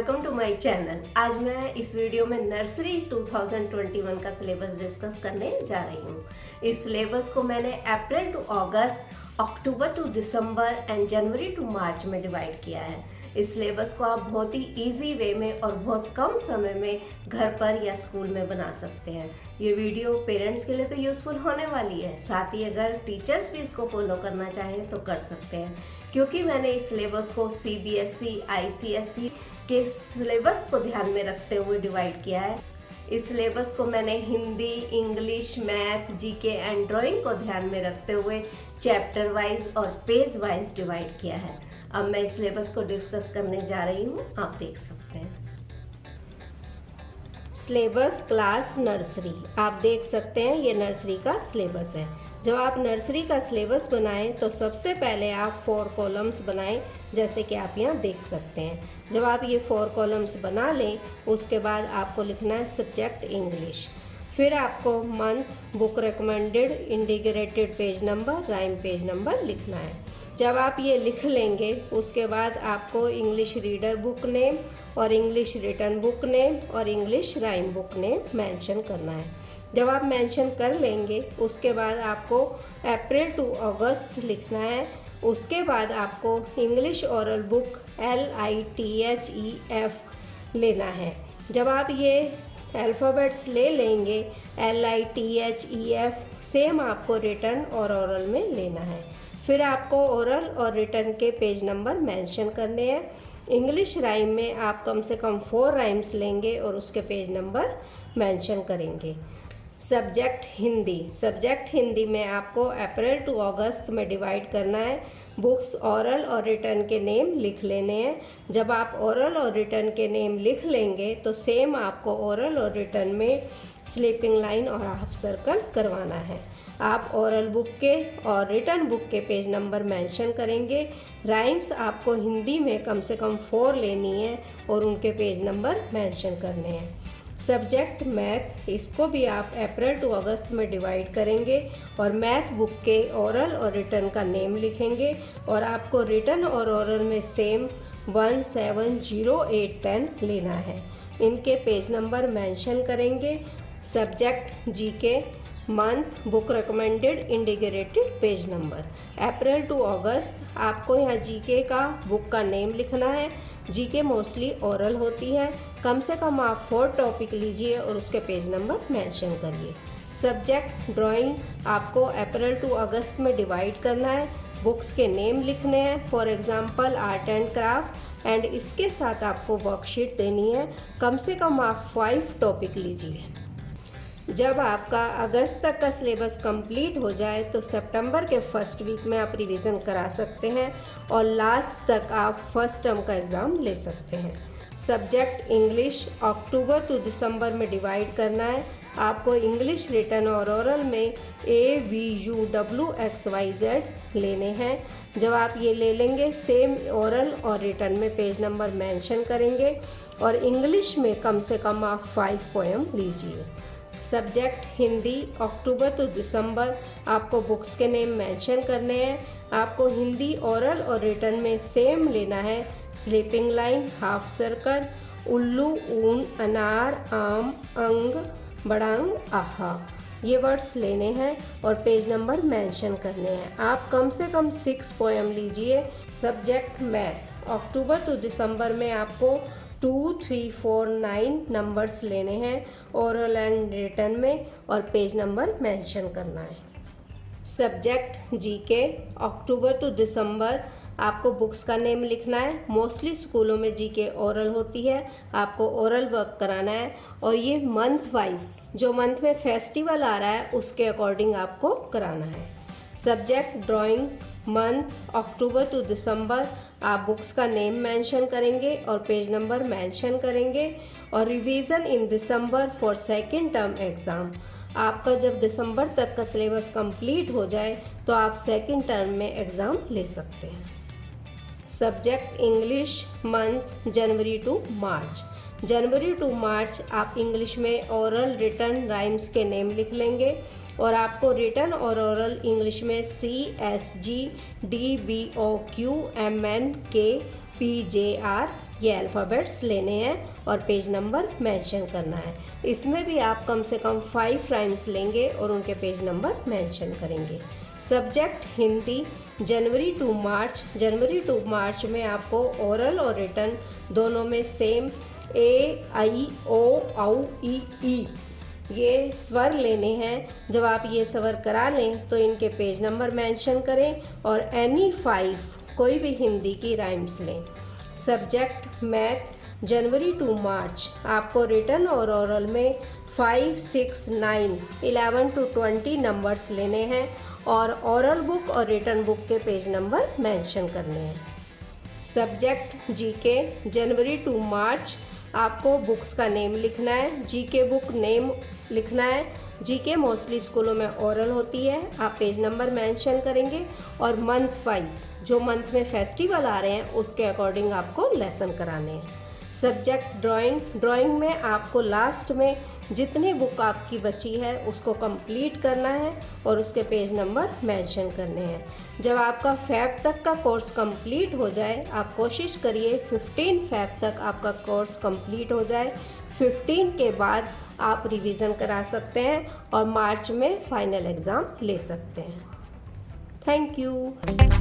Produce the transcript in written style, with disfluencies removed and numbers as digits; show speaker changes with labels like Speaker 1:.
Speaker 1: Welcome to my channel. आज मैं इस वीडियो में नर्सरी 2021 का सिलेबस डिस्कस करने जा रही हूँ। इस सिलेबस को मैंने April to August, October to December and January to March में डिवाइड किया है। इस सिलेबस को आप बहुत ही इजी वे में और बहुत कम समय में घर पर या स्कूल में बना सकते हैं। ये वीडियो पेरेंट्स के लिए तो यूज़फुल होने वाली है, साथ ही अगर टीचर्स भी इसको फॉलो करना चाहें तो कर सकते हैं, क्योंकि मैंने इस सिलेबस को CBSE, ICSE के सिलेबस को ध्यान में रखते हुए डिवाइड किया है। इस सिलेबस को मैंने Hindi, English, math, GK and drawing को ध्यान में रखते हुए चैप्टर वाइज और पेज वाइज डिवाइड किया है। अब मैं इस सिलेबस को डिस्कस करने जा रही हूँ, आप देख सकते हैं। सिलेबस क्लास नर्सरी, आप देख सकते हैं ये नर्सरी का सिलेबस है। जब आप नर्सरी का सिलेबस बनाएं तो सबसे पहले आप 4 कॉलम्स बनाएं, जैसे कि आप यहाँ देख सकते हैं। जब आप ये 4 कॉलम्स बना लें उसके बाद आपको लिखना है सब्जेक्ट इंग्लिश, फिर आपको month, book recommended, integrated page number, rhyme page number लिखना है। जब आप ये लिख लेंगे उसके बाद आपको इंग्लिश रीडर बुक नेम और इंग्लिश रिटन बुक नेम और English rhyme book name mention करना है। जब आप मेंशन कर लेंगे उसके बाद आपको अप्रैल टू अगस्त लिखना है। उसके बाद आपको इंग्लिश ओरल बुक LITHEF लेना है। जब आप ये अल्फ़ाबेट्स ले लेंगे LITHEF, सेम आपको रिटन और ओरल में लेना है। फिर आपको ओरल और रिटन के पेज नंबर मेंशन करने हैं। इंग्लिश राइम में आप कम से कम 4 राइम्स लेंगे और उसके पेज नंबर मेंशन करेंगे। सब्जेक्ट हिंदी, सब्जेक्ट हिंदी में आपको अप्रैल टू अगस्त में डिवाइड करना है। बुक्स ओरल और रिटन के नेम लिख लेने हैं। जब आप ओरल और रिटन के नेम लिख लेंगे तो सेम आपको ओरल और रिटन में स्लीपिंग लाइन और हाफ सर्कल करवाना है। आप ओरल बुक के और रिटन बुक के पेज नंबर मेंशन करेंगे। राइम्स आपको हिंदी में कम से कम 4 लेनी है और उनके पेज नंबर मेंशन करने हैं। सब्जेक्ट मैथ, इसको भी आप अप्रैल टू अगस्त में डिवाइड करेंगे और मैथ बुक के ओरल और रिटन का नेम लिखेंगे और आपको रिटन और ओरल में सेम 1708 पेन लेना है। इनके पेज नंबर मेंशन करेंगे। Subject GK, month, book recommended, integrated page number. April to August आपको यहाँ जीके का बुक का नेम लिखना है। जीके मोस्टली ओरल होती है, कम से कम आप 4 टॉपिक लीजिए और उसके पेज नंबर मेंशन करिए। सब्जेक्ट ड्राइंग आपको अप्रैल टू अगस्त में डिवाइड करना है। बुक्स के नेम लिखने हैं, for example art and craft, and इसके साथ आपको वर्कशीट देनी है। कम से कम आप 5 टॉपिक लीजिए। जब आपका अगस्त तक का सिलेबस कंप्लीट हो जाए तो सितंबर के फर्स्ट वीक में आप रिवीजन करा सकते हैं और लास्ट तक आप फर्स्ट टर्म का एग्ज़ाम ले सकते हैं। सब्जेक्ट इंग्लिश अक्टूबर टू दिसंबर में डिवाइड करना है। आपको इंग्लिश रिटन और ओरल में AVUWXYZ लेने हैं। जब आप ये ले लेंगे सेम ओरल और रिटन में पेज नंबर मेंशन करेंगे और इंग्लिश में कम से कम आप 5 पोएम लीजिए। सब्जेक्ट हिंदी अक्टूबर टू दिसंबर आपको बुक्स के नेम मेंशन करने हैं। आपको हिंदी ओरल और रिटन में सेम लेना है। स्लीपिंग लाइन, हाफ सर्कल, उल्लू, ऊन, अनार, आम, अंग, बड़ांग, आहा, ये वर्ड्स लेने हैं और पेज नंबर मेंशन करने हैं। आप कम से कम 6 पोएम लीजिए। सब्जेक्ट मैथ अक्टूबर टू दिसंबर में आपको 2, 3, 4, 9 नंबर्स लेने हैं ओरल एंड रिटन में और पेज नंबर मेंशन करना है। सब्जेक्ट जीके अक्टूबर टू दिसंबर आपको बुक्स का नेम लिखना है। मोस्टली स्कूलों में जीके ओरल होती है, आपको ओरल वर्क कराना है और ये मंथ वाइज, जो मंथ में फेस्टिवल आ रहा है उसके अकॉर्डिंग आपको कराना है। Subject drawing month October to December आप बुक्स का नेम मेंशन करेंगे और पेज नंबर मेंशन करेंगे और revision in December for second term exam. आपका जब दिसंबर तक का सिलेबस कंप्लीट हो जाए तो आप सेकेंड टर्म में एग्ज़ाम ले सकते हैं। Subject English month January to March. January to March आप इंग्लिश में ओरल, रिटन, राइम्स के नेम लिख लेंगे और आपको रिटन और ओरल इंग्लिश में CSG, DBOQ, MNK, PJR ये अल्फ़ाबेट्स लेने हैं और पेज नंबर मेंशन करना है। इसमें भी आप कम से कम 5 राइम्स लेंगे और उनके पेज नंबर मेंशन करेंगे। Subject Hindi, January to March में आपको ओरल और रिटन दोनों में सेम ए, आई, ओ, औ, ई ये स्वर लेने हैं। जब आप ये स्वर करा लें तो इनके पेज नंबर मेंशन करें और एनी 5 कोई भी हिंदी की राइम्स लें। सब्जेक्ट मैथ, जनवरी टू मार्च आपको रिटन और ओरल में 5, 6, 9, 11 to 20 नंबर्स लेने हैं और ओरल बुक और रिटन बुक के पेज नंबर मेंशन करने हैं। सब्जेक्ट जीके, जनवरी टू मार्च आपको बुक्स का नेम लिखना है, जीके बुक नेम लिखना है। जीके मोस्टली स्कूलों में ओरल होती है, आप पेज नंबर मेंशन करेंगे और मंथ वाइज जो मंथ में फेस्टिवल आ रहे हैं उसके अकॉर्डिंग आपको लेसन कराने हैं। सब्जेक्ट ड्राइंग में आपको लास्ट में जितनी बुक आपकी बची है उसको कंप्लीट करना है और उसके पेज नंबर मेंशन करने हैं। जब आपका फैब तक का कोर्स कंप्लीट हो जाए, आप कोशिश करिए 15 फैब तक आपका कोर्स कंप्लीट हो जाए। 15 के बाद आप रिवीजन करा सकते हैं और मार्च में फाइनल एग्ज़ाम ले सकते हैं। Thank you.